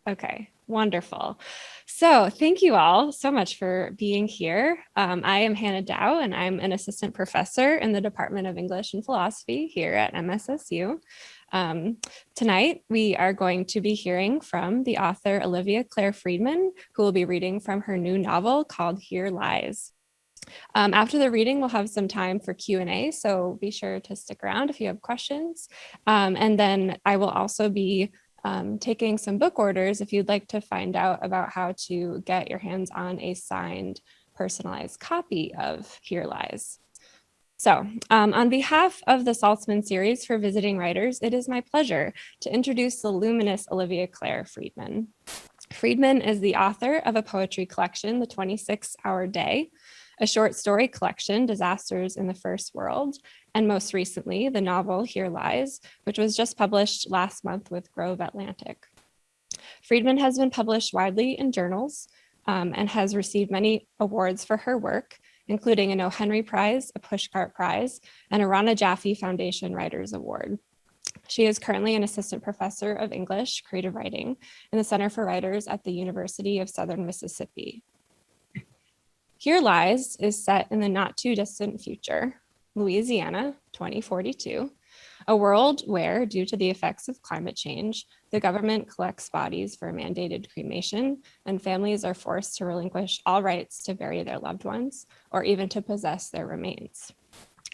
Okay, wonderful. So thank you all so much for being here. I am Hannah Dow, and I'm an assistant professor in the Department of English and Philosophy here at MSSU. Um, Tonight, we are going to be hearing from the author Olivia Clare Friedman, who will be reading from her new novel called Here Lies. After the reading, we'll have some time for Q&A, so be sure to stick around if you have questions. And then I will also be taking some book orders if you'd like to find out about how to get your hands on a signed, personalized copy of Here Lies. So, on behalf of the Saltzman series for visiting writers, it is my pleasure to introduce the luminous Olivia Clare Friedman. Friedman is the author of a poetry collection, The 26-Hour Day, a short story collection, Disasters in the First World, and most recently, the novel Here Lies, which was just published last month with Grove Atlantic. Friedman has been published widely in journals and has received many awards for her work, including an O. Henry Prize, a Pushcart Prize, and a Rana Jaffe Foundation Writers Award. She is currently an assistant professor of English creative writing in the Center for Writers at the University of Southern Mississippi. Here Lies is set in the not too distant future, Louisiana, 2042, a world where, due to the effects of climate change, the government collects bodies for mandated cremation, and families are forced to relinquish all rights to bury their loved ones or even to possess their remains.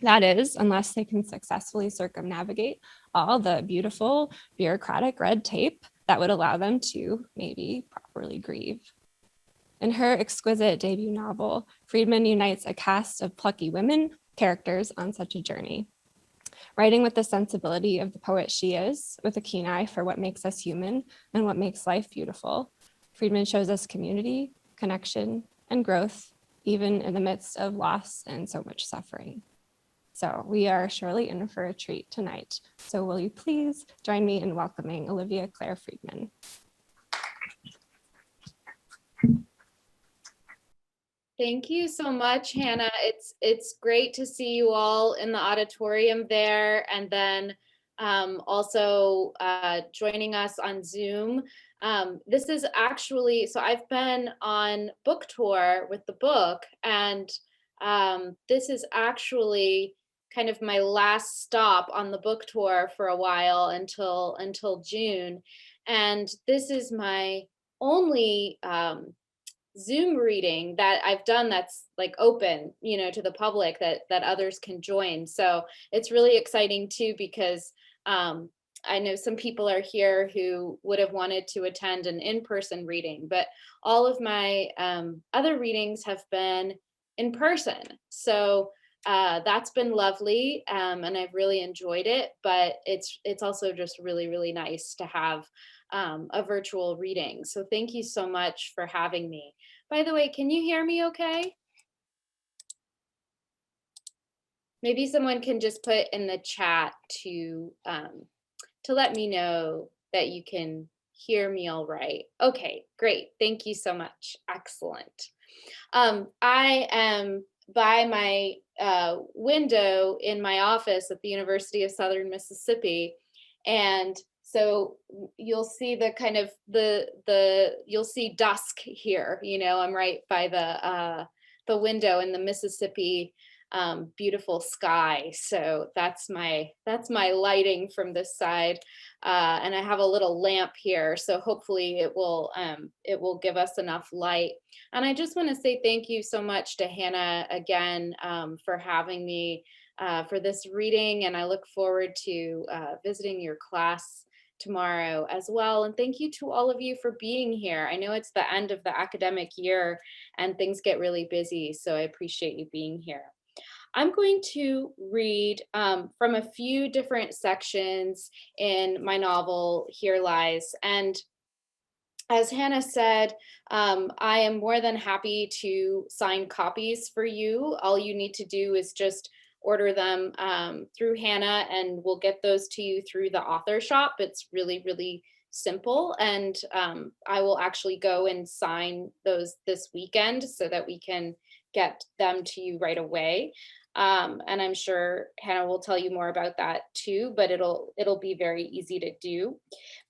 That is, unless they can successfully circumnavigate all the beautiful bureaucratic red tape that would allow them to maybe properly grieve. In her exquisite debut novel, Friedman unites a cast of plucky women, characters on such a journey. Writing with the sensibility of the poet she is, with a keen eye for what makes us human and what makes life beautiful, Friedman shows us community, connection, and growth, even in the midst of loss and so much suffering. So we are surely in for a treat tonight. So will you please join me in welcoming Olivia Clare Friedman. Thank you so much, Hannah. It's great to see you all in the auditorium there, and then also joining us on Zoom. This is actually, so I've been on book tour with the book, and this is actually kind of my last stop on the book tour for a while until June, and this is my only Zoom reading that I've done that's like open, to the public that others can join. So it's really exciting too, because I know some people are here who would have wanted to attend an in-person reading, but all of my other readings have been in person. So that's been lovely, and I've really enjoyed it. But it's also just really, really nice to have a virtual reading. So thank you so much for having me. By the way, can you hear me okay? Maybe someone can just put in the chat to let me know that you can hear me all right. Okay, great. Thank you so much. Excellent. I am by my window in my office at the University of Southern Mississippi, and so you'll see the kind of you'll see dusk here. I'm right by the window in the Mississippi beautiful sky. So that's my lighting from this side, and I have a little lamp here. So hopefully it will give us enough light. And I just want to say thank you so much to Hannah again for having me for this reading, and I look forward to visiting your class tomorrow as well. And thank you to all of you for being here. I know it's the end of the academic year and things get really busy, so I appreciate you being here. I'm going to read from a few different sections in my novel, Here Lies. And as Hannah said, I am more than happy to sign copies for you. All you need to do is just order them through Hannah, and we'll get those to you through the author shop. It's really, really simple. And I will actually go and sign those this weekend so that we can get them to you right away. And I'm sure Hannah will tell you more about that too, but it'll be very easy to do.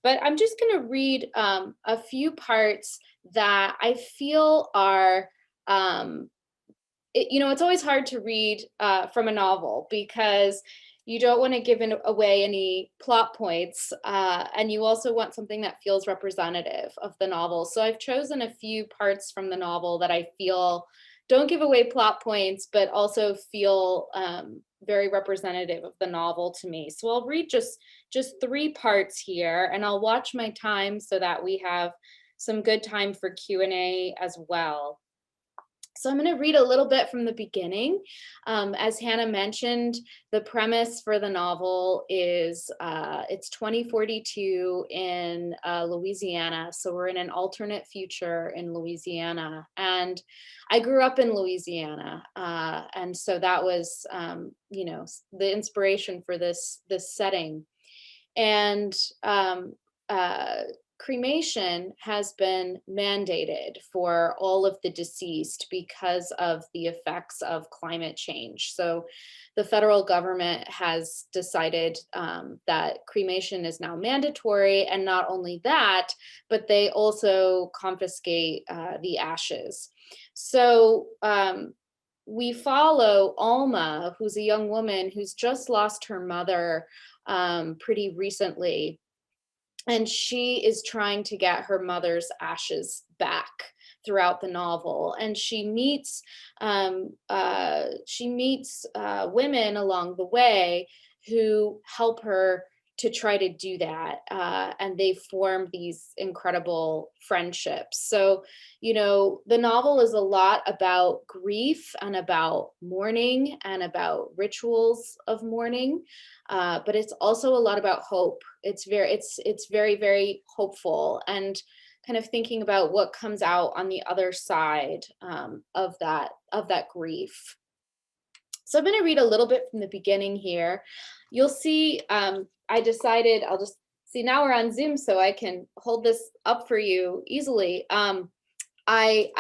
But I'm just going to read a few parts that I feel are it's always hard to read from a novel because you don't want to give away any plot points, and you also want something that feels representative of the novel. So I've chosen a few parts from the novel that I feel don't give away plot points, but also feel very representative of the novel to me. So I'll read just three parts here, and I'll watch my time so that we have some good time for Q&A as well. So I'm going to read a little bit from the beginning. As Hannah mentioned, the premise for the novel is it's 2042 in Louisiana. So we're in an alternate future in Louisiana. And I grew up in Louisiana. And so that was, the inspiration for this setting. And cremation has been mandated for all of the deceased because of the effects of climate change. So the federal government has decided that cremation is now mandatory. And not only that, but they also confiscate the ashes. So we follow Alma, who's a young woman who's just lost her mother pretty recently. And she is trying to get her mother's ashes back throughout the novel. And she meets women along the way who help her to try to do that. And they form these incredible friendships. So, the novel is a lot about grief and about mourning and about rituals of mourning. But it's also a lot about hope. It's very, very hopeful, and kind of thinking about what comes out on the other side of that grief. So I'm going to read a little bit from the beginning here. You'll see, I decided I'll just see, now we're on Zoom, so I can hold this up for you easily. I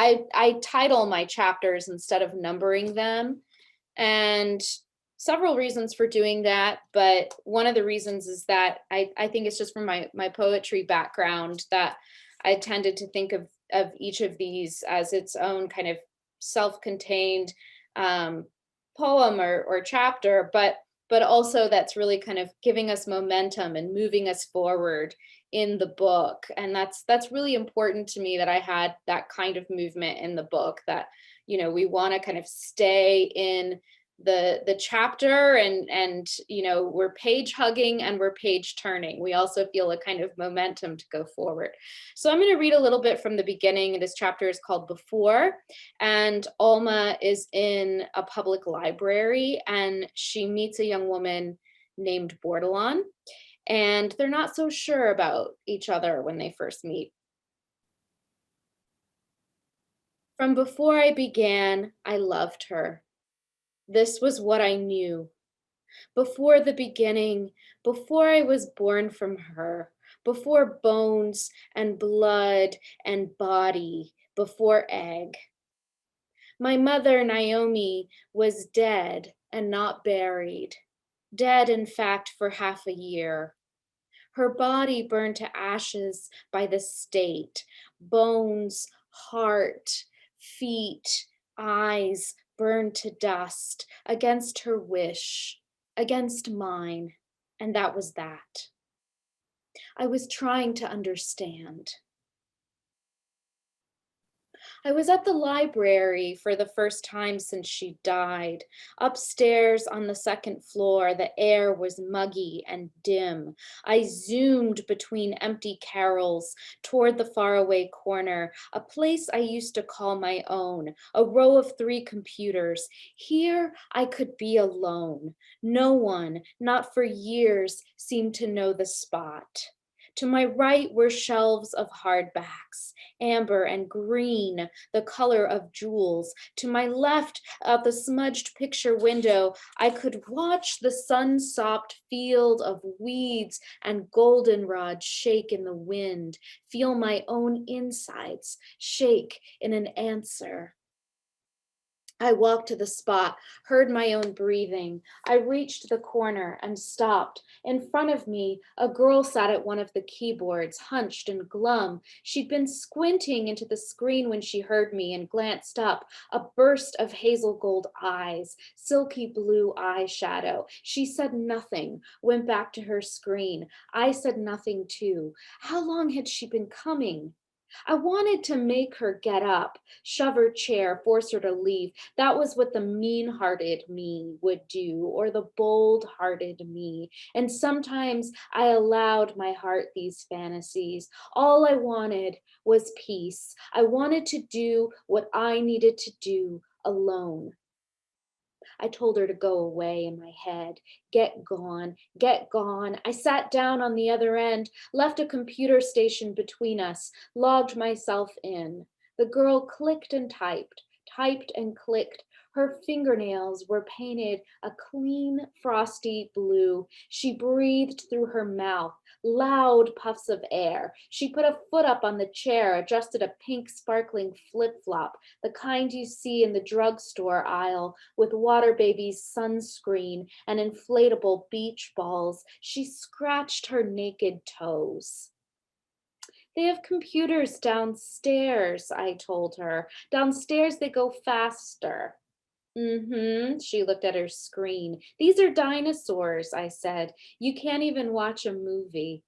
title my chapters instead of numbering them, and several reasons for doing that. But one of the reasons is that I think it's just from my poetry background that I tended to think of each of these as its own kind of self-contained poem or chapter, but also that's really kind of giving us momentum and moving us forward in the book. And that's really important to me, that I had that kind of movement in the book, that we want to kind of stay in the chapter, and we're page hugging and we're page turning. We also feel a kind of momentum to go forward. So I'm going to read a little bit from the beginning. This chapter is called Before, and Alma is in a public library, and she meets a young woman named Bordelon, and they're not so sure about each other when they first meet. From before I began, I loved her. This was what I knew. Before the beginning, before I was born from her, before bones and blood and body, before egg. My mother, Naomi, was dead and not buried. Dead, in fact, for half a year. Her body burned to ashes by the state. Bones, heart, feet, eyes burned to dust against her wish, against mine, and that was that. I was trying to understand. I was at the library for the first time since she died. Upstairs on the second floor, the air was muggy and dim. I zoomed between empty carrels toward the faraway corner, a place I used to call my own, a row of 3 computers. Here I could be alone. No one, not for years, seemed to know the spot. To my right were shelves of hardbacks, amber and green, the color of jewels. To my left, out the smudged picture window, I could watch the sun-sopped field of weeds and goldenrod shake in the wind, feel my own insides shake in an answer. I walked to the spot, heard my own breathing. I reached the corner and stopped. In front of me, a girl sat at one of the keyboards, hunched and glum. She'd been squinting into the screen when she heard me and glanced up. A burst of hazel gold eyes, silky blue eyeshadow. She said nothing, went back to her screen. I said nothing too. How long had she been coming? I wanted to make her get up, shove her chair, force her to leave. That was what the mean-hearted me would do, or the bold-hearted me. And sometimes I allowed my heart these fantasies. All I wanted was peace. I wanted to do what I needed to do alone. I told her to go away in my head. Get gone, get gone. I sat down on the other end, left a computer station between us, logged myself in. The girl clicked and typed, typed and clicked. Her fingernails were painted a clean, frosty blue. She breathed through her mouth, loud puffs of air. She put a foot up on the chair, adjusted a pink sparkling flip-flop, the kind you see in the drugstore aisle with Water Baby's sunscreen and inflatable beach balls. She scratched her naked toes. They have computers downstairs, I told her. Downstairs they go faster. She looked at her screen. These are dinosaurs, I said. You can't even watch a movie.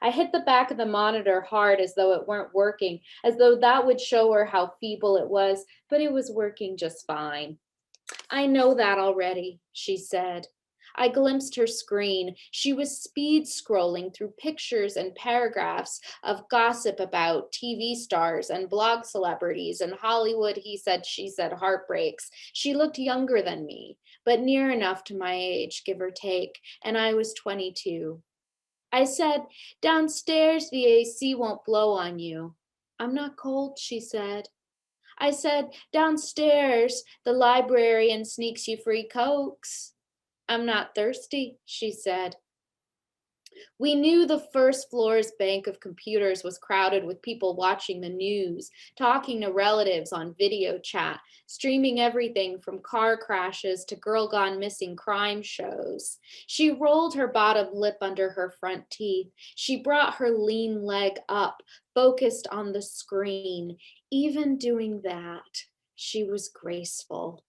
I hit the back of the monitor hard as though it weren't working, as though that would show her how feeble it was, but it was working just fine. I know that already, she said. I glimpsed her screen. She was speed scrolling through pictures and paragraphs of gossip about TV stars and blog celebrities and Hollywood, he said, she said, heartbreaks. She looked younger than me, but near enough to my age, give or take, and I was 22. I said, downstairs the AC won't blow on you. I'm not cold, she said. I said, downstairs the librarian sneaks you free Cokes. I'm not thirsty, she said. We knew the first floor's bank of computers was crowded with people watching the news, talking to relatives on video chat, streaming everything from car crashes to girl gone missing crime shows. She rolled her bottom lip under her front teeth. She brought her lean leg up, focused on the screen. Even doing that, she was graceful.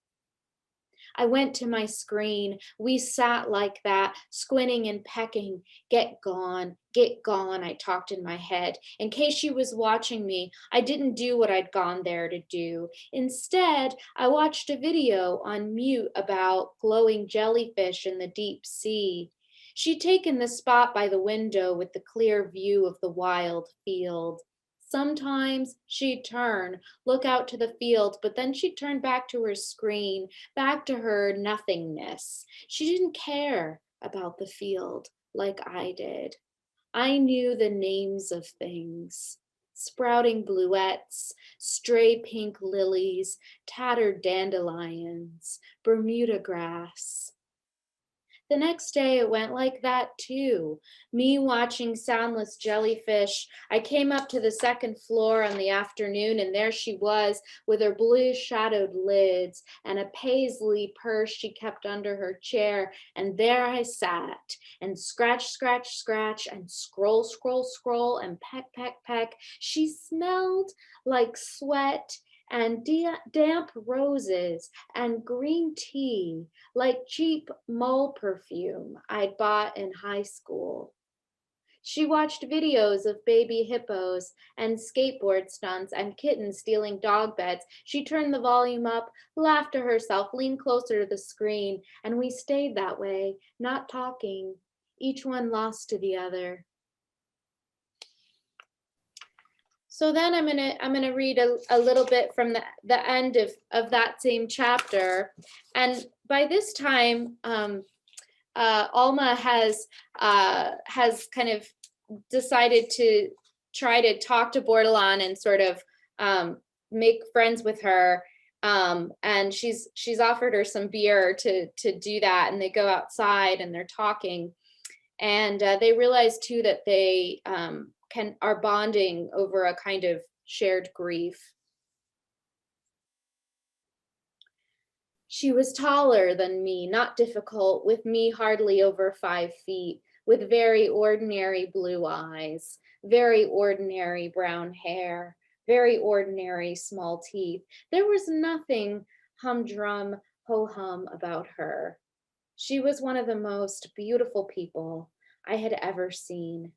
I went to my screen. We sat like that, squinting and pecking. Get gone, I talked in my head. In case she was watching me, I didn't do what I'd gone there to do. Instead, I watched a video on mute about glowing jellyfish in the deep sea. She'd taken the spot by the window with the clear view of the wild field. Sometimes she'd turn, look out to the field, but then she'd turn back to her screen, back to her nothingness. She didn't care about the field like I did. I knew the names of things. Sprouting bluets, stray pink lilies, tattered dandelions, Bermuda grass. The next day it went like that too. Me watching soundless jellyfish. I came up to the second floor on the afternoon and there she was with her blue shadowed lids and a paisley purse she kept under her chair. And there I sat and scratch, scratch, scratch and scroll, scroll, scroll and peck, peck, peck. She smelled like sweat and damp roses and green tea, like cheap mole perfume I'd bought in high school. She watched videos of baby hippos and skateboard stunts and kittens stealing dog beds. She turned the volume up, laughed to herself, leaned closer to the screen, and we stayed that way, not talking, each one lost to the other. So then I'm gonna read a little bit from the end of that same chapter, and by this time, Alma has kind of decided to try to talk to Bordelon and sort of make friends with her, and she's offered her some beer to do that, and they go outside and they're talking, and they realize too that they are bonding over a kind of shared grief. She was taller than me, not difficult, with me hardly over 5 feet, with very ordinary blue eyes, very ordinary brown hair, very ordinary small teeth. There was nothing humdrum, ho-hum about her. She was one of the most beautiful people I had ever seen.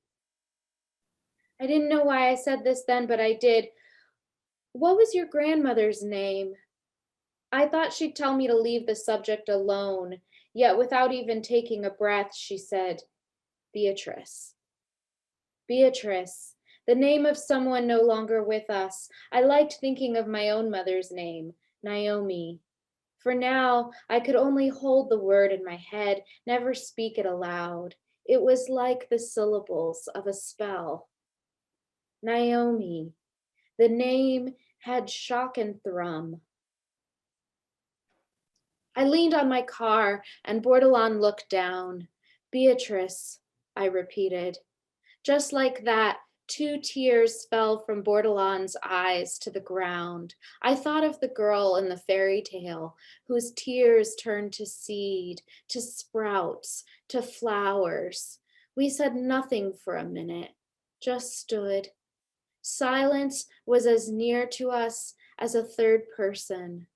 I didn't know why I said this then, but I did. What was your grandmother's name? I thought she'd tell me to leave the subject alone, yet without even taking a breath, she said, Beatrice. Beatrice, the name of someone no longer with us. I liked thinking of my own mother's name, Naomi. For now, I could only hold the word in my head, never speak it aloud. It was like the syllables of a spell. Naomi. The name had shock and thrum. I leaned on my car and Bordelon looked down. Beatrice, I repeated. Just like that, 2 tears fell from Bordelon's eyes to the ground. I thought of the girl in the fairy tale whose tears turned to seed, to sprouts, to flowers. We said nothing for a minute, just stood. Silence was as near to us as a third person.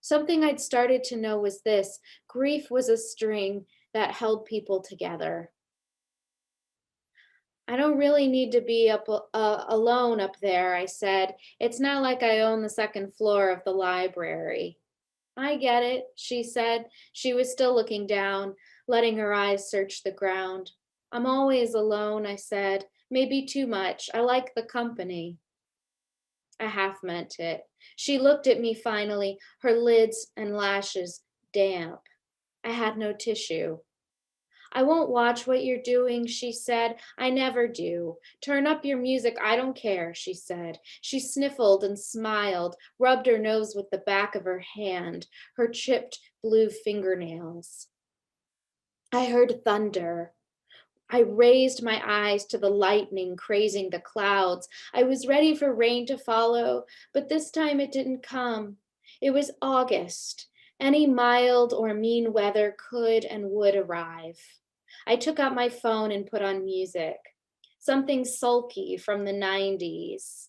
Something I'd started to know was this: grief was a string that held people together. I don't really need to be alone up there, I said. It's not like I own the second floor of the library. I get it, she said. She was still looking down, letting her eyes search the ground. I'm always alone, I said. Maybe too much. I like the company. I half meant it. She looked at me finally, her lids and lashes damp. I had no tissue. I won't watch what you're doing, she said. I never do. Turn up your music, I don't care, she said. She sniffled and smiled, rubbed her nose with the back of her hand, her chipped blue fingernails. I heard thunder. I raised my eyes to the lightning crazing the clouds. I was ready for rain to follow, but this time it didn't come. It was August. Any mild or mean weather could and would arrive. I took out my phone and put on music, something sulky from the 90s.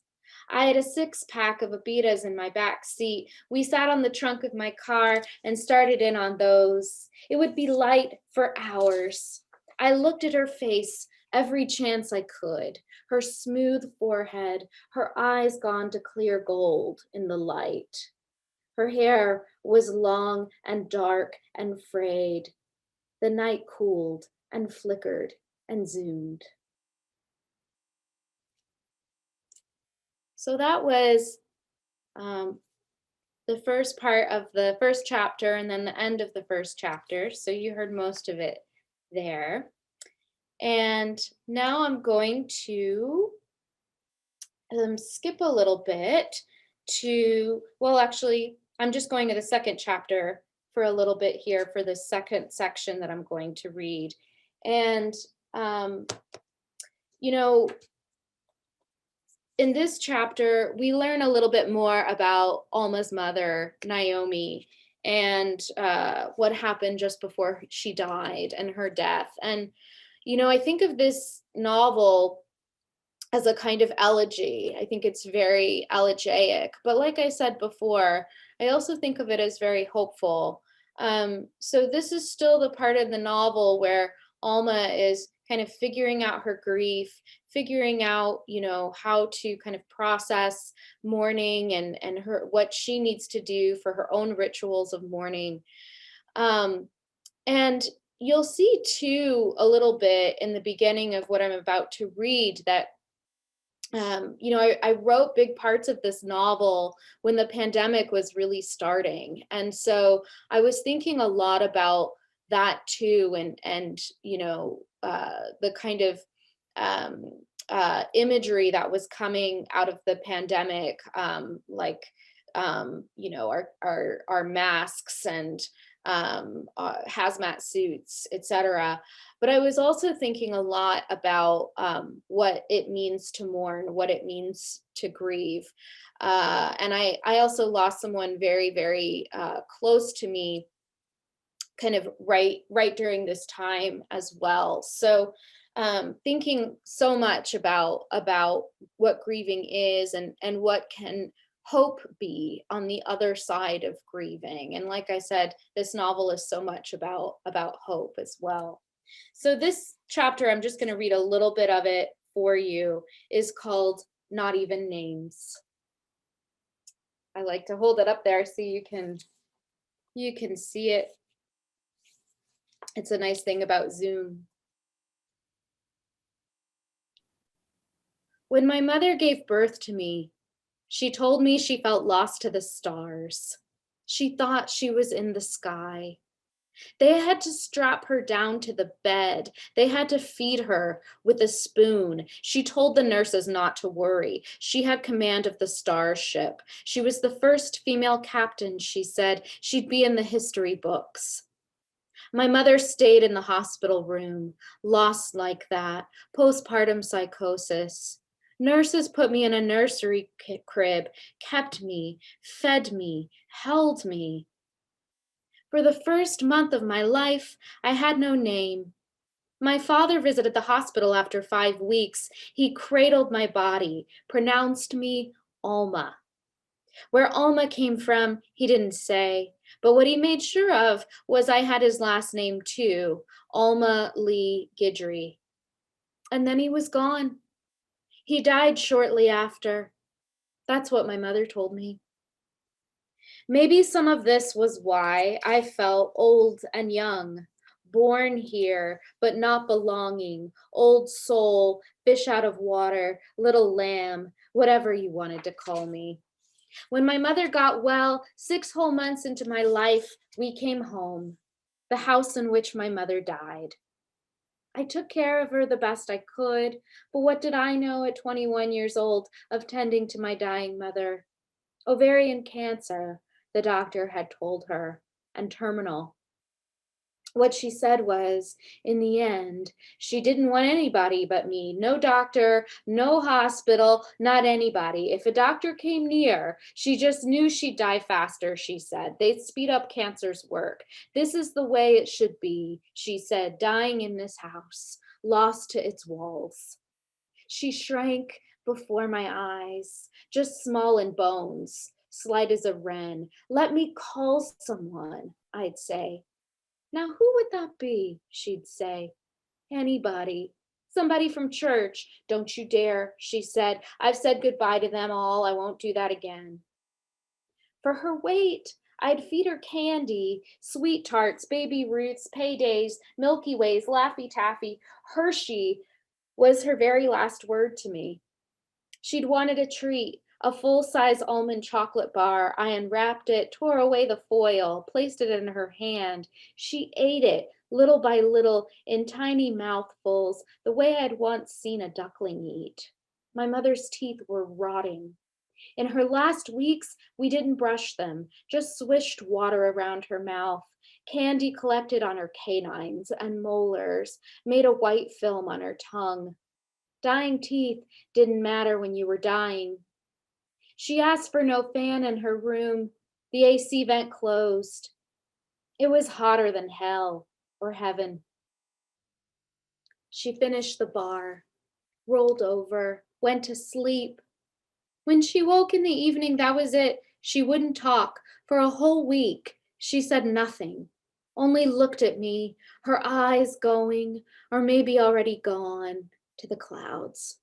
I had a 6-pack of Abitas in my back seat. We sat on the trunk of my car and started in on those. It would be light for hours. I looked at her face every chance I could, her smooth forehead, her eyes gone to clear gold in the light. Her hair was long and dark and frayed. The night cooled and flickered and zoomed. So that was the first part of the first chapter and then the end of the first chapter. So you heard most of it there. And now I'm going to skip a little bit to, well, actually, I'm just going to the second chapter for a little bit here for the second section that I'm going to read. And, you know, in this chapter, we learn a little bit more about Alma's mother, Naomi, and what happened just before she died and her death. And, you know, I think of this novel as a kind of elegy. I think it's very elegiac. But like I said before, I also think of it as very hopeful. So this is still the part of the novel where Alma is kind of figuring out her grief, figuring out, you know, how to kind of process mourning and her what she needs to do for her own rituals of mourning. And you'll see too a little bit in the beginning of what I'm about to read that you know, I wrote big parts of this novel when the pandemic was really starting. And so I was thinking a lot about that too, and you know, the kind of imagery that was coming out of the pandemic, like you know, our masks and hazmat suits, etc. But I was also thinking a lot about what it means to mourn, what it means to grieve. And I also lost someone very, very close to me kind of right during this time as well. So thinking so much about what grieving is, and what can hope be on the other side of grieving. And like I said, this novel is so much about hope as well. So this chapter, I'm just going to read a little bit of it for you, is called Not Even Names. I like to hold it up there so you can see it. It's a nice thing about Zoom. When my mother gave birth to me, she told me she felt lost to the stars. She thought she was in the sky. They had to strap her down to the bed. They had to feed her with a spoon. She told the nurses not to worry. She had command of the starship. She was the first female captain, she said. She'd be in the history books. My mother stayed in the hospital room, lost like that, postpartum psychosis. Nurses put me in a nursery crib, kept me, fed me, held me. For the first month of my life, I had no name. My father visited the hospital after 5 weeks. He cradled my body, pronounced me Alma. Where Alma came from, he didn't say, but what he made sure of was I had his last name too, Alma Lee Guidry. And then he was gone. He died shortly after. That's what my mother told me. Maybe some of this was why I felt old and young, born here, but not belonging, old soul, fish out of water, little lamb, whatever you wanted to call me. When my mother got well, 6 whole months into my life, we came home, the house in which my mother died. I took care of her the best I could, but what did I know at 21 years old of tending to my dying mother? Ovarian cancer, the doctor had told her, and terminal. What she said was, in the end, she didn't want anybody but me. No doctor, no hospital, not anybody. If a doctor came near, she just knew she'd die faster, she said. They'd speed up cancer's work. This is the way it should be, she said, dying in this house, lost to its walls. She shrank before my eyes, just small in bones, slight as a wren. Let me call someone, I'd say. Now, who would that be? She'd say. Anybody. Somebody from church. Don't you dare, she said. I've said goodbye to them all. I won't do that again. For her weight, I'd feed her candy, sweet tarts, baby roots, paydays, Milky Ways, Laffy Taffy. Hershey was her very last word to me. She'd wanted a treat, a full-size almond chocolate bar. I unwrapped it, tore away the foil, placed it in her hand. She ate it, little by little, in tiny mouthfuls, the way I'd once seen a duckling eat. My mother's teeth were rotting. In her last weeks, we didn't brush them, just swished water around her mouth. Candy collected on her canines and molars, made a white film on her tongue. Dying teeth didn't matter when you were dying. She asked for no fan in her room. The AC vent closed. It was hotter than hell or heaven. She finished the bar, rolled over, went to sleep. When she woke in the evening, that was it. She wouldn't talk. For a whole week, she said nothing, only looked at me, her eyes going, or maybe already gone, to the clouds.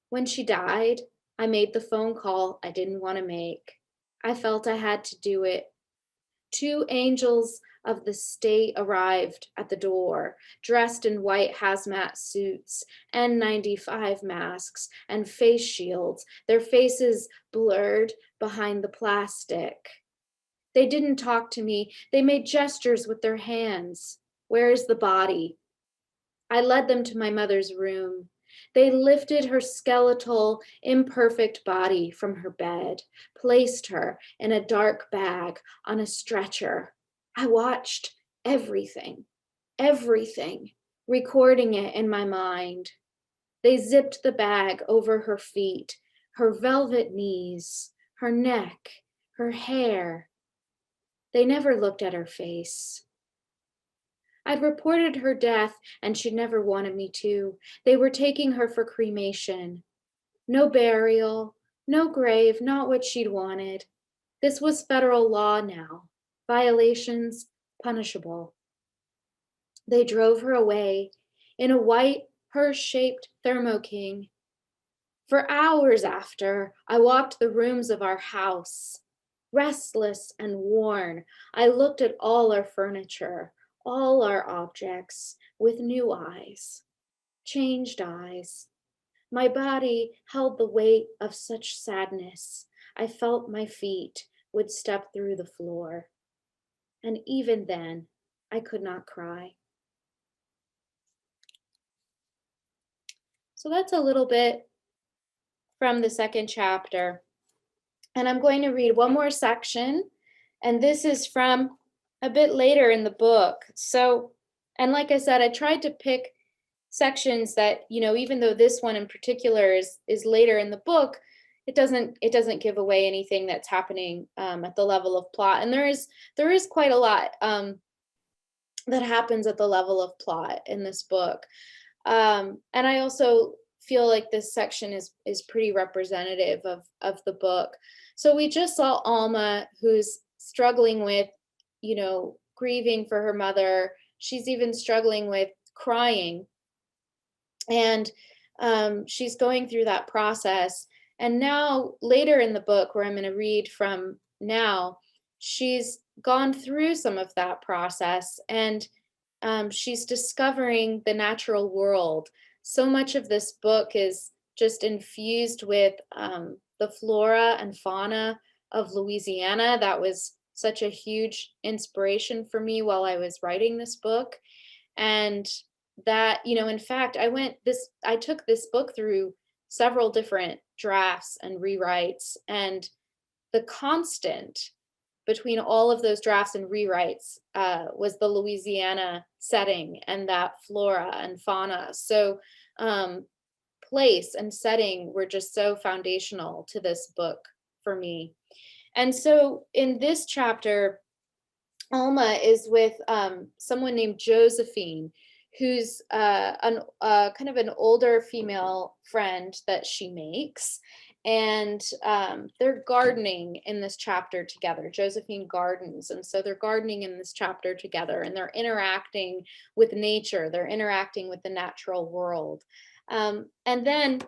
When she died, I made the phone call I didn't want to make. I felt I had to do it. 2 angels of the state arrived at the door, dressed in white hazmat suits, N95 masks, and face shields, their faces blurred behind the plastic. They didn't talk to me. They made gestures with their hands. Where is the body? I led them to my mother's room. They lifted her skeletal, imperfect body from her bed, placed her in a dark bag on a stretcher. I watched everything, recording it in my mind. They zipped the bag over her feet, her velvet knees, her neck, her hair. They never looked at her face. I'd reported her death, and she'd never wanted me to. They were taking her for cremation. No burial, no grave, not what she'd wanted. This was federal law now. Violations punishable. They drove her away in a white, purse-shaped Thermo King. For hours after, I walked the rooms of our house. Restless and worn, I looked at all our furniture, all our objects, with new eyes, changed eyes. My body held the weight of such sadness. I felt my feet would step through the floor. And even then, I could not cry. So that's a little bit from the second chapter. And I'm going to read one more section, and this is from a bit later in the book. So, and like I said, I tried to pick sections that, even though this one in particular is later in the book, it doesn't give away anything that's happening at the level of plot. And there is quite a lot that happens at the level of plot in this book. And I also feel like this section is pretty representative of the book. So we just saw Alma, who's struggling with, grieving for her mother. She's even struggling with crying. And she's going through that process. And now later in the book, where I'm going to read from now, she's gone through some of that process, and she's discovering the natural world. So much of this book is just infused with the flora and fauna of Louisiana. That was such a huge inspiration for me while I was writing this book. And that, in fact, I took this book through several different drafts and rewrites, and the constant between all of those drafts and rewrites was the Louisiana setting and that flora and fauna. So place and setting were just so foundational to this book for me. And so in this chapter, Alma is with someone named Josephine, who's kind of an older female friend that she makes. And they're gardening in this chapter together. Josephine gardens. And so they're gardening in this chapter together, and they're interacting with nature. They're interacting with the natural world. And then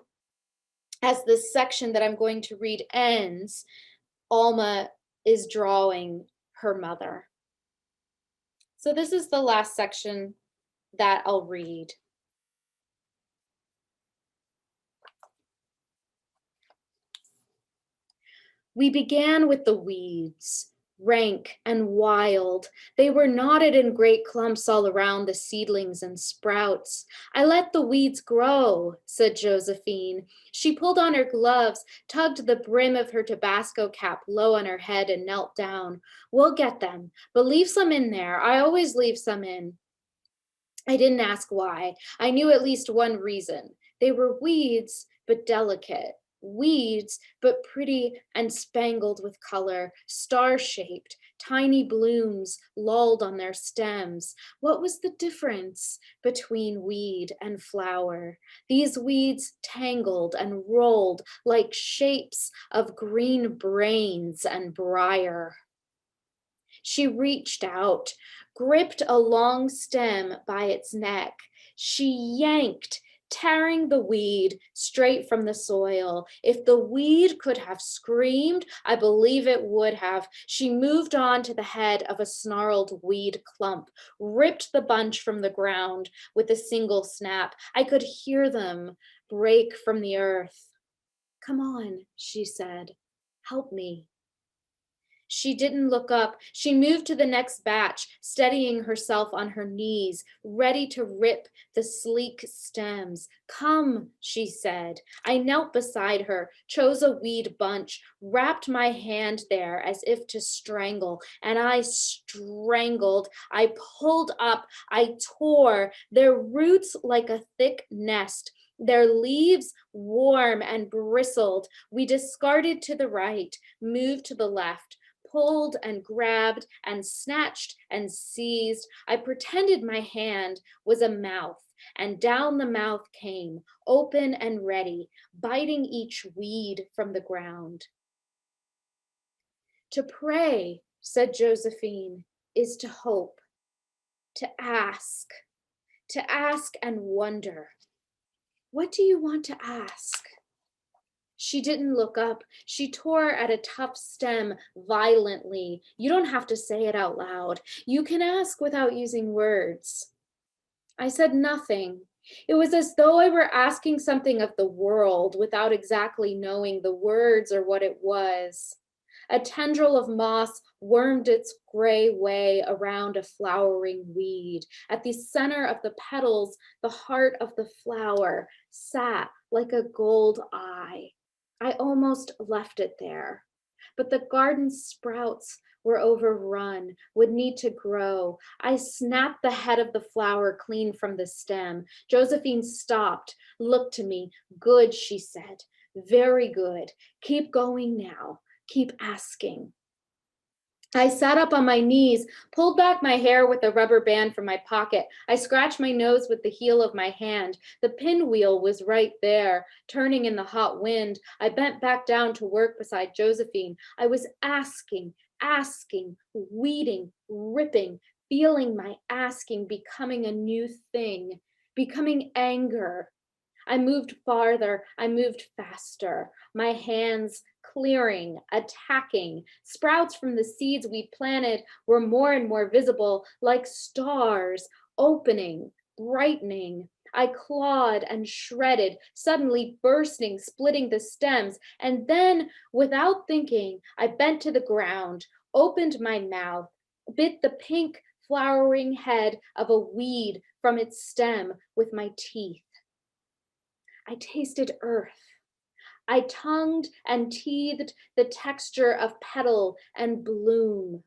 as this section that I'm going to read ends, Alma is drawing her mother. So this is the last section that I'll read. We began with the weeds, rank and wild. They were knotted in great clumps all around the seedlings and sprouts. I let the weeds grow, said Josephine. She pulled on her gloves, tugged the brim of her Tabasco cap low on her head, and knelt down. We'll get them, but leave some in there. I always leave some in. I didn't ask why. I knew at least one reason. They were weeds, but delicate. Weeds, but pretty and spangled with color, star-shaped, tiny blooms lolled on their stems. What was the difference between weed and flower? These weeds tangled and rolled like shapes of green brains and briar. She reached out, gripped a long stem by its neck. She yanked, tearing the weed straight from the soil. If the weed could have screamed, I believe it would have. She moved on to the head of a snarled weed clump, ripped the bunch from the ground with a single snap. I could hear them break from the earth. Come on, she said, help me. She didn't look up. She moved to the next batch, steadying herself on her knees, ready to rip the sleek stems. Come, she said. I knelt beside her, chose a weed bunch, wrapped my hand there as if to strangle, and I strangled. I pulled up, I tore, their roots like a thick nest, their leaves warm and bristled. We discarded to the right, moved to the left, pulled and grabbed and snatched and seized. I pretended my hand was a mouth, and down the mouth came, open and ready, biting each weed from the ground. To pray, said Josephine, is to hope, to ask and wonder. What do you want to ask? She didn't look up. She tore at a tough stem violently. You don't have to say it out loud. You can ask without using words. I said nothing. It was as though I were asking something of the world without exactly knowing the words or what it was. A tendril of moss wormed its gray way around a flowering weed. At the center of the petals, the heart of the flower sat like a gold eye. I almost left it there, but the garden sprouts were overrun, would need to grow. I snapped the head of the flower clean from the stem. Josephine stopped, looked to me. Good, she said. Very good. Keep going now. Keep asking. I sat up on my knees, pulled back my hair with a rubber band from my pocket. I scratched my nose with the heel of my hand. The pinwheel was right there, turning in the hot wind. I bent back down to work beside Josephine. I was asking, weeding, ripping, feeling my asking becoming a new thing, becoming anger. I moved farther, I moved faster, my hands clearing, attacking. Sprouts from the seeds we planted were more and more visible, like stars, opening, brightening. I clawed and shredded, suddenly bursting, splitting the stems, and then, without thinking, I bent to the ground, opened my mouth, bit the pink flowering head of a weed from its stem with my teeth. I tasted earth. I tongued and teethed the texture of petal and bloom.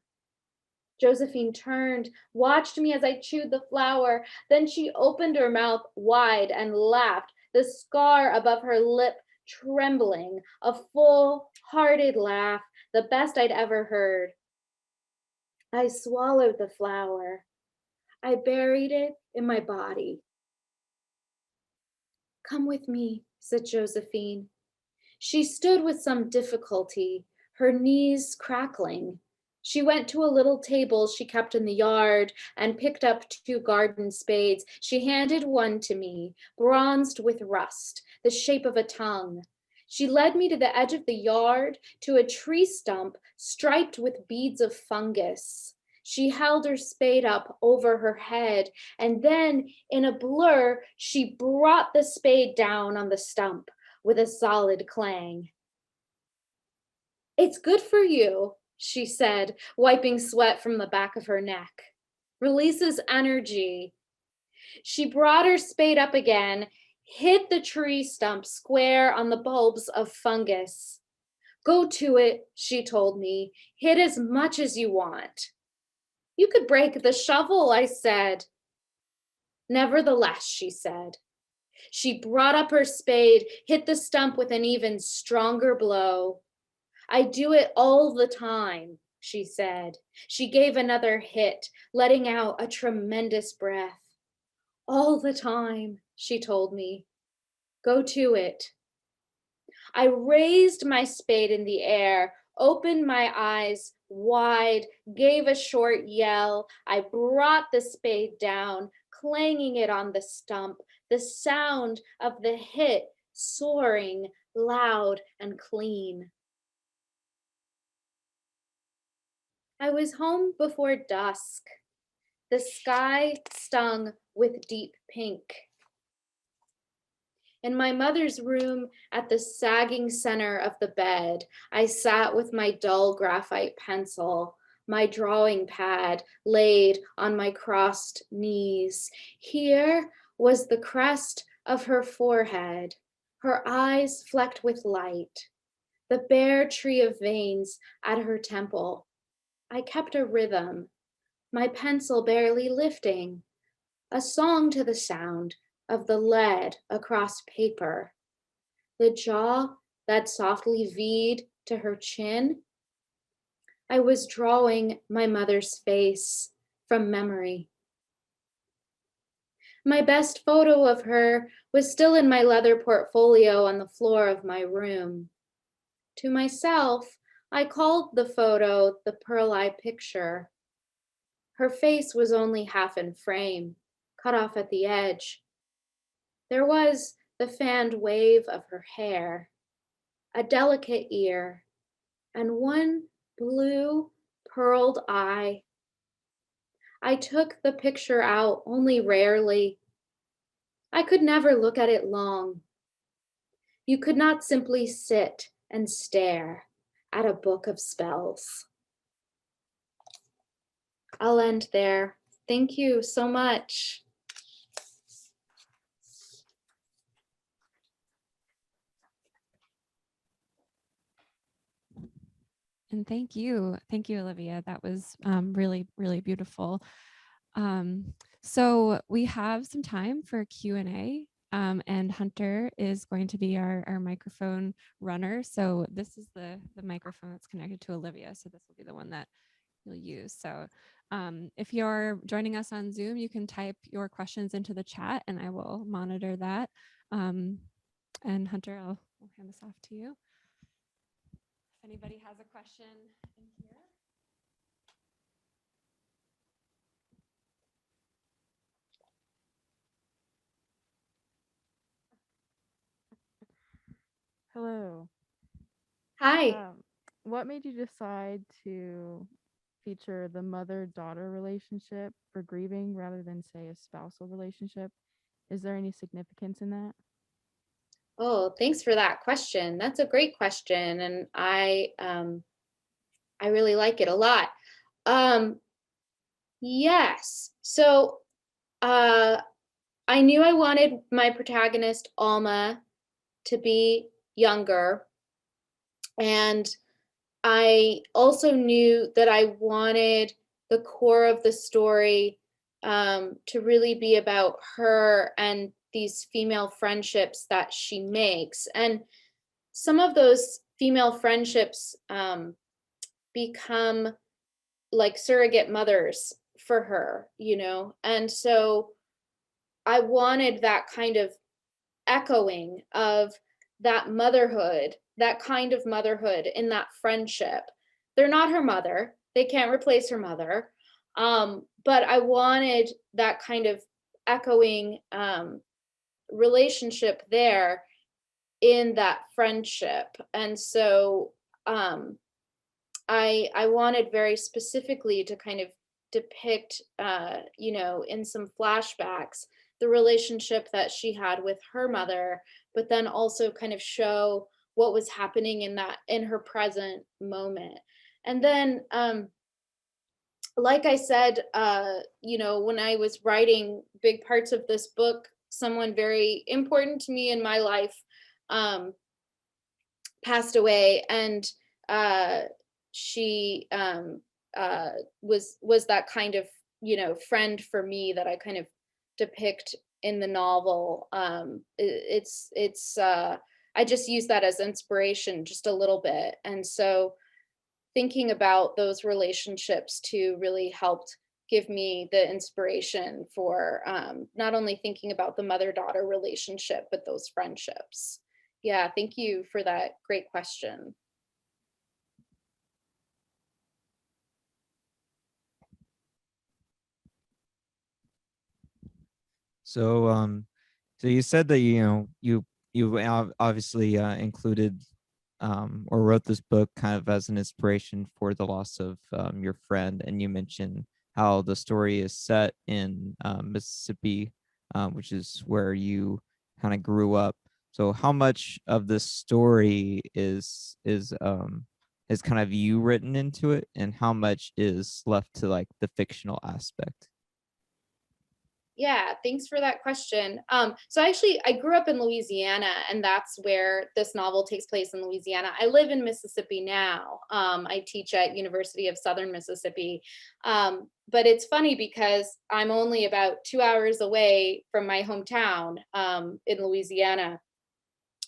Josephine turned, watched me as I chewed the flower. Then she opened her mouth wide and laughed, the scar above her lip trembling, a full-hearted laugh, the best I'd ever heard. I swallowed the flower. I buried it in my body. Come with me, said Josephine. She stood with some difficulty, her knees crackling. She went to a little table she kept in the yard and picked up 2 garden spades. She handed one to me, bronzed with rust, the shape of a tongue. She led me to the edge of the yard, to a tree stump striped with beads of fungus. She held her spade up over her head, and then, in a blur, she brought the spade down on the stump with a solid clang. It's good for you, she said, wiping sweat from the back of her neck. Releases energy. She brought her spade up again, hit the tree stump square on the bulbs of fungus. Go to it, she told me. Hit as much as you want. You could break the shovel, I said. Nevertheless, she said. She brought up her spade, hit the stump with an even stronger blow. I do it all the time, she said. She gave another hit, letting out a tremendous breath. All the time, she told me. Go to it. I raised my spade in the air, opened my eyes wide, gave a short yell. I brought the spade down, clanging it on the stump, the sound of the hit soaring loud and clean. I was home before dusk. The sky stung with deep pink. In my mother's room, at the sagging center of the bed, I sat with my dull graphite pencil, my drawing pad laid on my crossed knees. Here was the crest of her forehead, her eyes flecked with light, the bare tree of veins at her temple. I kept a rhythm, my pencil barely lifting, a song to the sound of the lead across paper, the jaw that softly V'd to her chin. I was drawing my mother's face from memory. My best photo of her was still in my leather portfolio on the floor of my room. To myself, I called the photo the Pearl Eye picture. Her face was only half in frame, cut off at the edge. There was the fanned wave of her hair, a delicate ear, and one blue, pearled eye. I took the picture out only rarely. I could never look at it long. You could not simply sit and stare at a book of spells. I'll end there. Thank you so much. And thank you, Olivia. That was really, really beautiful. So we have some time for Q&A, and Hunter is going to be our microphone runner. So this is the microphone that's connected to Olivia. So this will be the one that you'll use. So if you're joining us on Zoom, you can type your questions into the chat and I will monitor that. And Hunter, I'll hand this off to you. If anybody has a question in here. Hello. Hi. What made you decide to feature the mother-daughter relationship for grieving rather than, say, a spousal relationship? Is there any significance in that? Oh, thanks for that question. That's a great question, and I really like it a lot. Yes. So I knew I wanted my protagonist Alma to be younger, and I also knew that I wanted the core of the story to really be about her and these female friendships that she makes. And some of those female friendships become like surrogate mothers for her, you know? And so I wanted that kind of echoing of that motherhood, that kind of motherhood in that friendship. They're not her mother. They can't replace her mother. But I wanted that kind of echoing relationship there in that friendship. And so I wanted very specifically to kind of depict, you know, in some flashbacks, the relationship that she had with her mother, but then also kind of show what was happening in her present moment. And then, like I said, you know, when I was writing big parts of this book, someone very important to me in my life passed away, and she was that kind of, you know, friend for me that I kind of depict in the novel. It's I just use that as inspiration just a little bit, and so thinking about those relationships too really helped give me the inspiration for not only thinking about the mother-daughter relationship, but those friendships. Yeah, thank you for that great question. So, so you said that you obviously included or wrote this book kind of as an inspiration for the loss of your friend, and you mentioned how the story is set in Mississippi, which is where you kind of grew up. So how much of the story is kind of you written into it, and how much is left to like the fictional aspect? Yeah, thanks for that question. So actually, I grew up in Louisiana, and that's where this novel takes place, in Louisiana. I live in Mississippi now. I teach at University of Southern Mississippi. But it's funny because I'm only about 2 hours away from my hometown in Louisiana.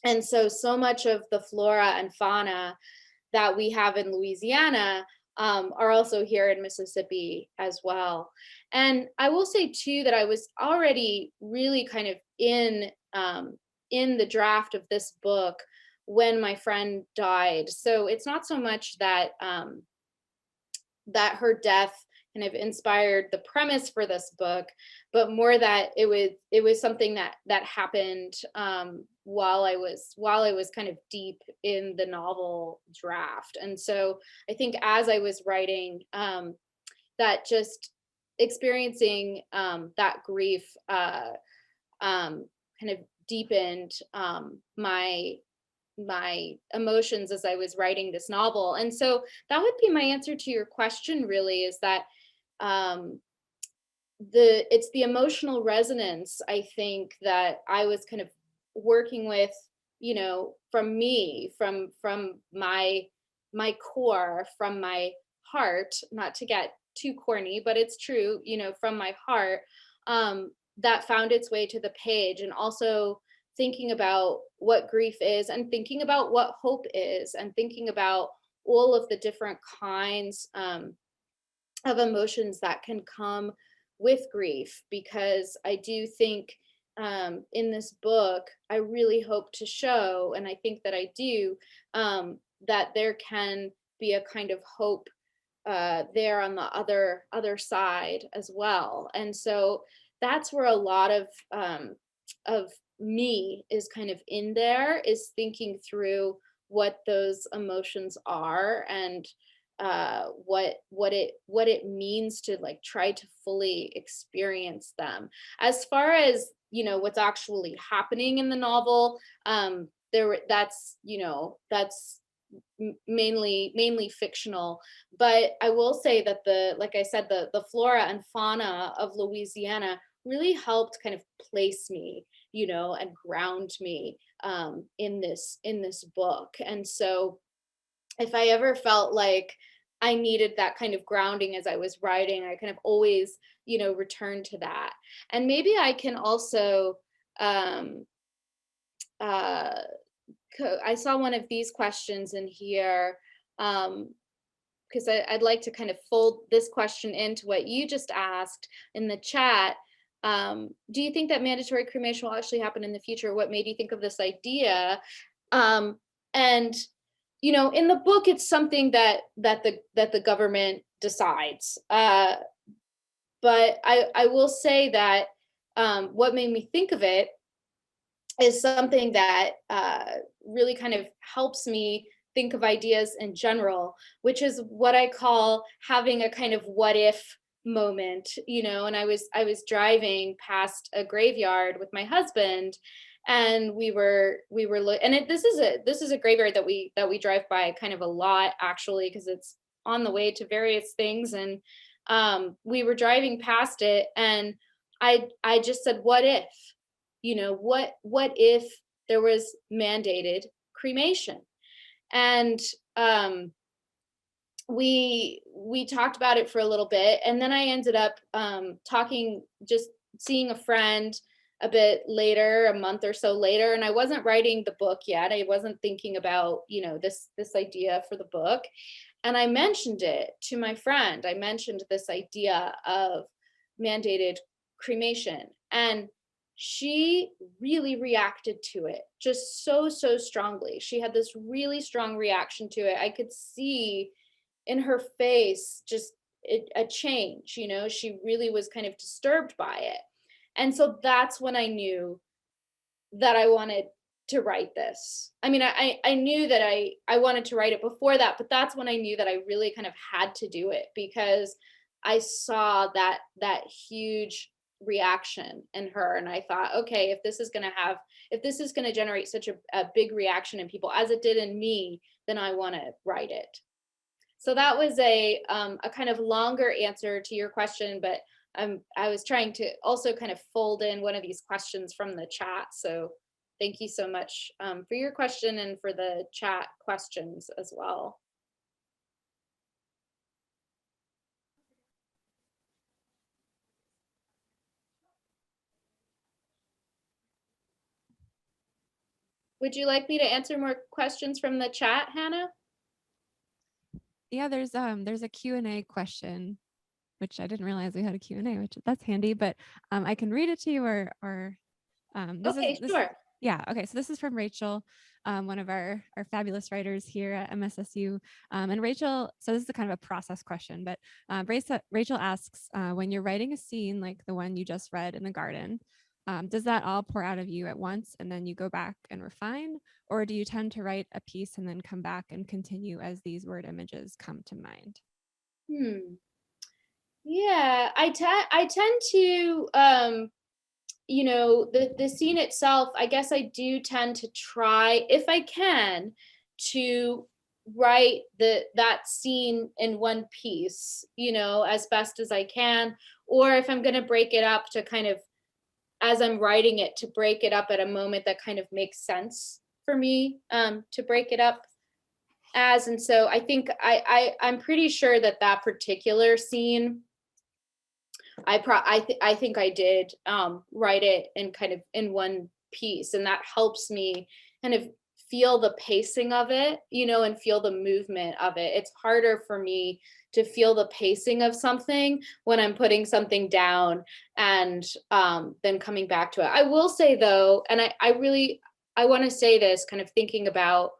And so much of the flora and fauna that we have in Louisiana are also here in Mississippi as well. And I will say too that I was already really kind of in the draft of this book when my friend died. So it's not so much that that her death kind of inspired the premise for this book, but more that it was something that happened while I was kind of deep in the novel draft. And so I think as I was writing, that just experiencing that grief kind of deepened my emotions as I was writing this novel. And so that would be my answer to your question, really, is that um, it's the emotional resonance, I think, that I was kind of working with, from me, from my core, from my heart, not to get too corny, but it's true, from my heart, that found its way to the page. And also thinking about what grief is, and thinking about what hope is, and thinking about all of the different kinds of emotions that can come with grief. Because I do think in this book, I really hope to show, and I think that I do, that there can be a kind of hope there on the other side as well. And so that's where a lot of me is kind of in there, is thinking through what those emotions are, and what it means to like try to fully experience them. As far as what's actually happening in the novel, that's mainly fictional. But I will say that like I said, the flora and fauna of Louisiana really helped kind of place me, and ground me in this book. And so if I ever felt like I needed that kind of grounding as I was writing, I kind of always, return to that. And maybe I can also, uh, I saw one of these questions in here, because I'd like to kind of fold this question into what you just asked in the chat. Do you think that mandatory cremation will actually happen in the future? What made you think of this idea? And in the book, it's something that the government decides. But I will say that what made me think of it is something that really kind of helps me think of ideas in general, which is what I call having a kind of what if moment. And I was driving past a graveyard with my husband, and this is a graveyard that we drive by kind of a lot, actually, because it's on the way to various things. And we were driving past it, and I just said, what if? What if there was mandated cremation? And we talked about it for a little bit, and then I ended up just seeing a friend a bit later, a month or so later, and I wasn't writing the book yet. I wasn't thinking about this idea for the book, and I mentioned it to my friend. I mentioned this idea of mandated cremation, and she really reacted to it just so strongly. She had this really strong reaction to it. I could see in her face just a change. She really was kind of disturbed by it. And so that's when I knew that I wanted to write this. I mean, I knew that I wanted to write it before that, but that's when I knew that I really kind of had to do it, because I saw that huge reaction in her. And I thought, okay, if this is going to generate such a big reaction in people as it did in me, then I want to write it. So that was a kind of longer answer to your question, but I was trying to also kind of fold in one of these questions from the chat. So thank you so much for your question and for the chat questions as well. Would you like me to answer more questions from the chat, Hannah? Yeah, there's a Q&A question, which I didn't realize we had a Q&A, which that's handy, but I can read it to you or this Okay, is sure. yeah, okay, so this is from Rachel, one of our fabulous writers here at MSSU. And Rachel, so this is a kind of a process question, but Rachel asks, when you're writing a scene like the one you just read in the garden, does that all pour out of you at once and then you go back and refine? Or do you tend to write a piece and then come back and continue as these word images come to mind? Yeah, I tend to the scene itself, I guess I do tend to try, if I can, to write that scene in one piece, as best as I can. Or if I'm going to break it up, to kind of, as I'm writing it, to break it up at a moment that kind of makes sense for me to break it up as. And so I think I'm pretty sure that particular scene, I think I did write it in kind of in one piece, and that helps me kind of feel the pacing of it, and feel the movement of it. It's harder for me to feel the pacing of something when I'm putting something down and then coming back to it. I will say though, and I want to say this, kind of thinking about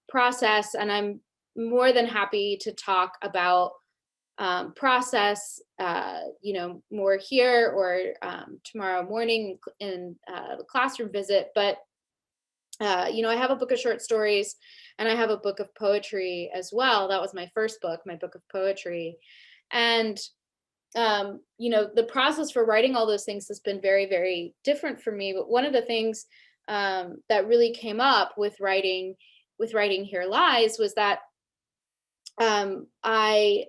process, and I'm more than happy to talk about process, more here or tomorrow morning in the classroom visit. But, I have a book of short stories and I have a book of poetry as well. That was my first book, my book of poetry. And, the process for writing all those things has been very, very different for me. But one of the things that really came up with writing Here Lies was that my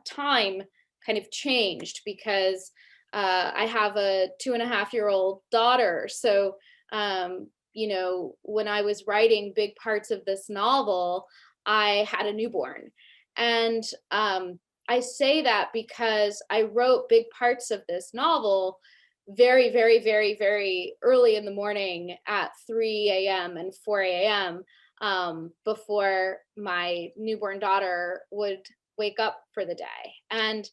time kind of changed because I have a 2.5-year-old daughter. So, when I was writing big parts of this novel, I had a newborn. And I say that because I wrote big parts of this novel very, very, very, very early in the morning at 3 a.m. and 4 a.m. Before my newborn daughter would wake up for the day. And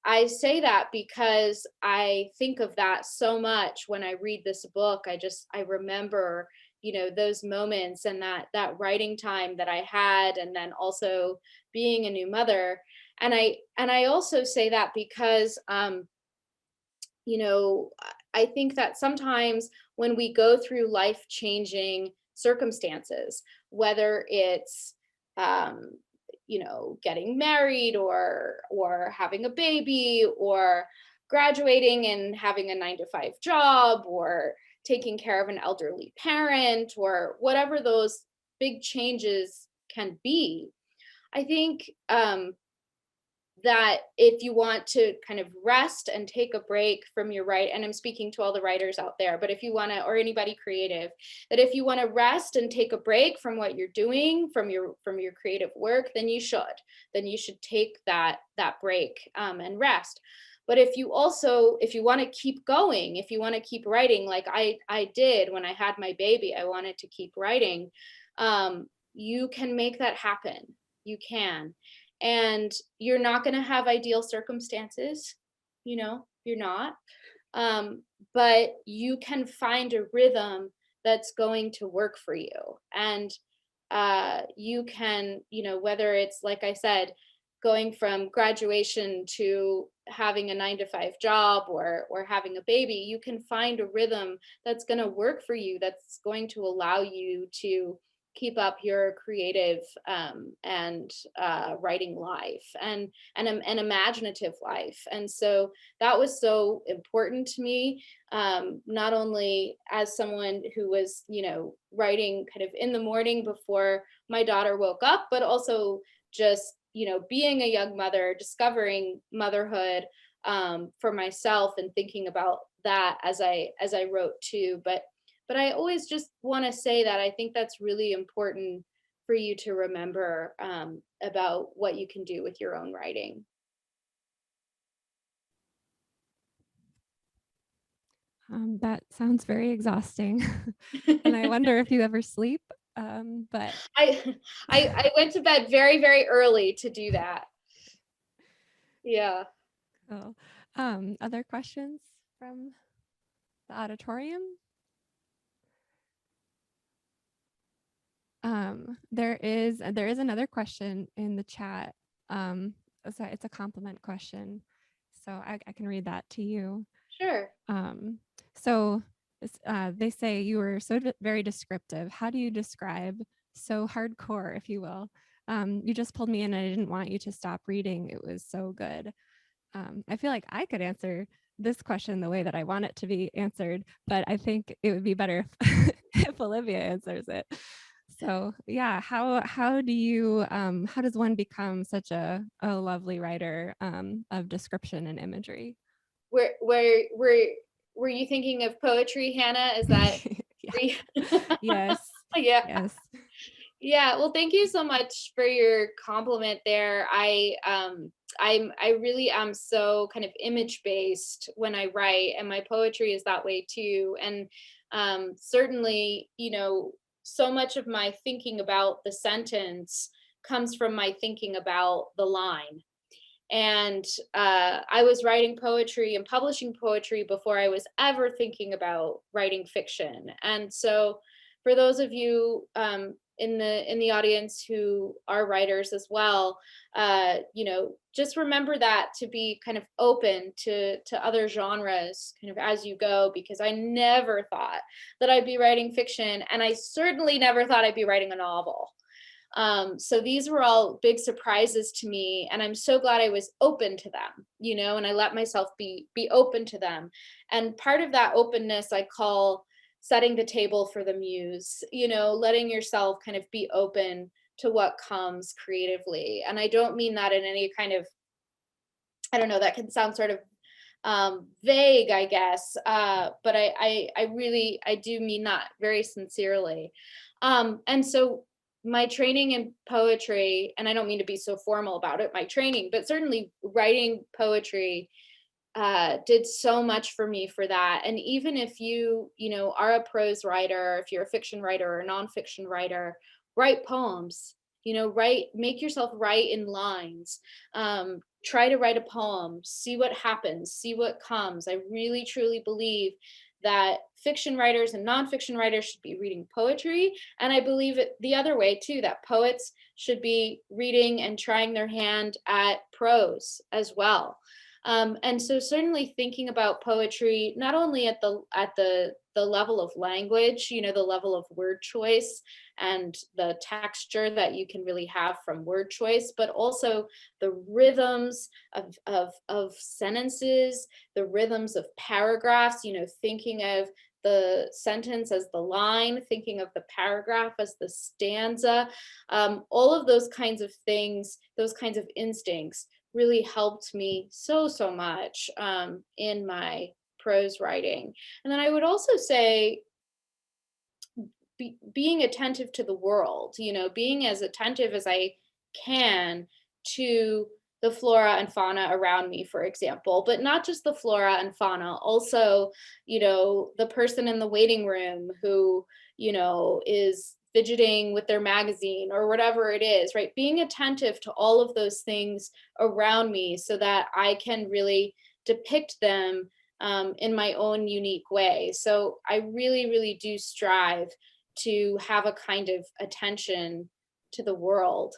I say that because I think of that so much when I read this book. I remember, those moments and that writing time that I had, and then also being a new mother. And I also say that because, I think that sometimes when we go through life-changing circumstances, whether it's getting married or having a baby or graduating and having a 9-to-5 job or taking care of an elderly parent or whatever those big changes can be, I think that if you want to kind of rest and take a break from your and I'm speaking to all the writers out there, but if you want to, or anybody creative, that if you want to rest and take a break from what you're doing, from your creative work, then you should take that break and rest. But if you want to keep going, if you want to keep writing, like I did when I had my baby, I wanted to keep writing, you can make that happen. You can. And you're not going to have ideal circumstances, you're not. But you can find a rhythm that's going to work for you. And you can, whether it's, like I said, going from graduation to having a 9-to-5 job or having a baby, you can find a rhythm that's going to work for you, that's going to allow you to keep up your creative and writing life and an imaginative life. And so that was so important to me, not only as someone who was, writing kind of in the morning before my daughter woke up, but also just, being a young mother, discovering motherhood for myself and thinking about that as I wrote too. But I always just want to say that I think that's really important for you to remember about what you can do with your own writing. That sounds very exhausting. And I wonder if you ever sleep. But I went to bed very, very early to do that. Yeah. cool. Other questions from the auditorium? There is another question in the chat. It's a compliment question, so I can read that to you. Sure. So they say you were so very descriptive. How do you describe so hardcore, if you will? You just pulled me in and I didn't want you to stop reading. It was so good. I feel like I could answer this question the way that I want it to be answered, but I think it would be better if, if Olivia answers it. So yeah, how does one become such a lovely writer of description and imagery? Were you thinking of poetry, Hannah? Is that Yeah. Yes. yeah. Yes. Yeah, well, thank you so much for your compliment there. I really am so kind of image based when I write, and my poetry is that way too. And certainly, so much of my thinking about the sentence comes from my thinking about the line. And I was writing poetry and publishing poetry before I was ever thinking about writing fiction. And so, for those of you in the audience who are writers as well, just remember that, to be kind of open to other genres kind of as you go, because I never thought that I'd be writing fiction, and I certainly never thought I'd be writing a novel. So these were all big surprises to me, and I'm so glad I was open to them, and I let myself be open to them. And part of that openness I call setting the table for the muse, letting yourself kind of be open to what comes creatively. And I don't mean that in any kind of, I don't know, that can sound sort of vague, I guess, but I do mean that very sincerely. And so my training in poetry, and I don't mean to be so formal about it, my training, but certainly writing poetry did so much for me for that. And even if you are a prose writer, if you're a fiction writer or a nonfiction writer, write poems. Make yourself write in lines. Try to write a poem, see what happens, see what comes. I really truly believe that fiction writers and nonfiction writers should be reading poetry. And I believe it the other way too, that poets should be reading and trying their hand at prose as well. And so certainly thinking about poetry, not only at the level of language, the level of word choice and the texture that you can really have from word choice, but also the rhythms of sentences, the rhythms of paragraphs, thinking of the sentence as the line, thinking of the paragraph as the stanza, all of those kinds of things, those kinds of instincts really helped me so much in my prose writing. And then I would also say being attentive to the world, being as attentive as I can to the flora and fauna around me, for example, but not just the flora and fauna, also, the person in the waiting room who, is fidgeting with their magazine or whatever it is, right? Being attentive to all of those things around me so that I can really depict them in my own unique way. So I really, really do strive to have a kind of attention to the world.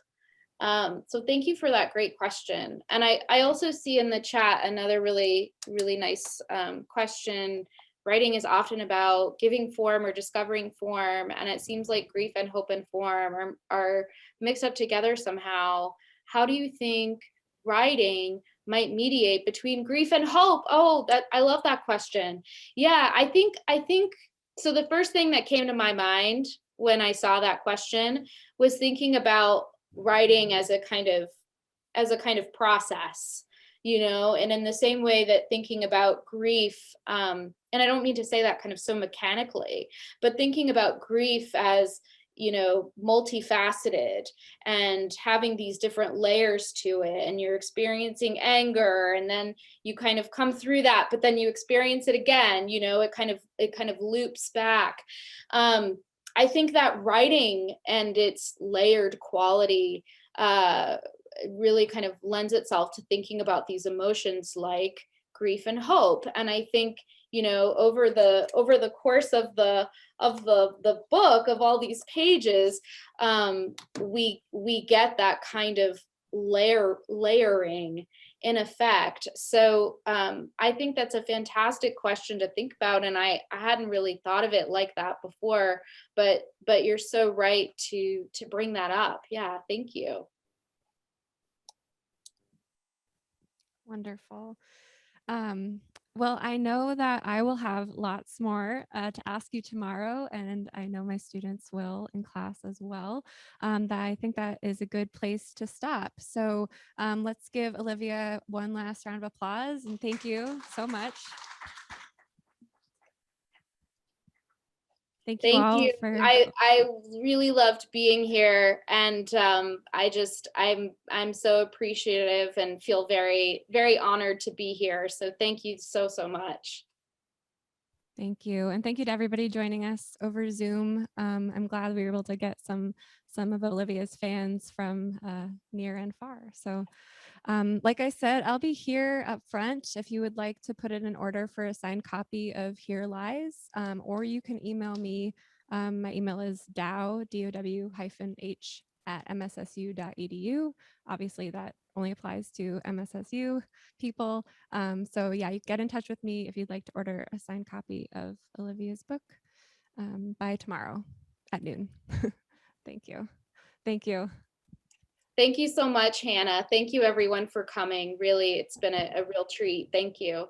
So thank you for that great question. And I also see in the chat another really, really nice question writing is often about giving form or discovering form, and it seems like grief and hope and form are mixed up together somehow. How do you think writing might mediate between grief and hope? Oh, that I love that question. Yeah, I think so. The first thing that came to my mind when I saw that question was thinking about writing as a kind of process, and in the same way that thinking about grief, and I don't mean to say that kind of so mechanically, but thinking about grief as multifaceted and having these different layers to it, and you're experiencing anger, and then you kind of come through that, but then you experience it again, it kind of loops back. I think that writing and its layered quality really kind of lends itself to thinking about these emotions like grief and hope. And I think over the course of the book, of all these pages, we get that kind of layering in effect. So I think that's a fantastic question to think about, and I hadn't really thought of it like that before, but you're so right to bring that up. Yeah, thank you. Wonderful. Well, I know that I will have lots more to ask you tomorrow, and I know my students will in class as well. That I think that is a good place to stop. So let's give Olivia one last round of applause, and thank you so much. Thank you Thank all you. for. I really loved being here, and I'm so appreciative and feel very, very honored to be here. So thank you so much. Thank you. And thank you to everybody joining us over Zoom. I'm glad we were able to get some of Olivia's fans from near and far. So like I said, I'll be here up front if you would like to put in an order for a signed copy of Here Lies, or you can email me. My email is dow-h at mssu.edu. Obviously, that only applies to MSSU people. So yeah, you get in touch with me if you'd like to order a signed copy of Olivia's book by tomorrow at noon. Thank you. Thank you. Thank you so much, Hannah. Thank you everyone for coming. Really, it's been a real treat. Thank you.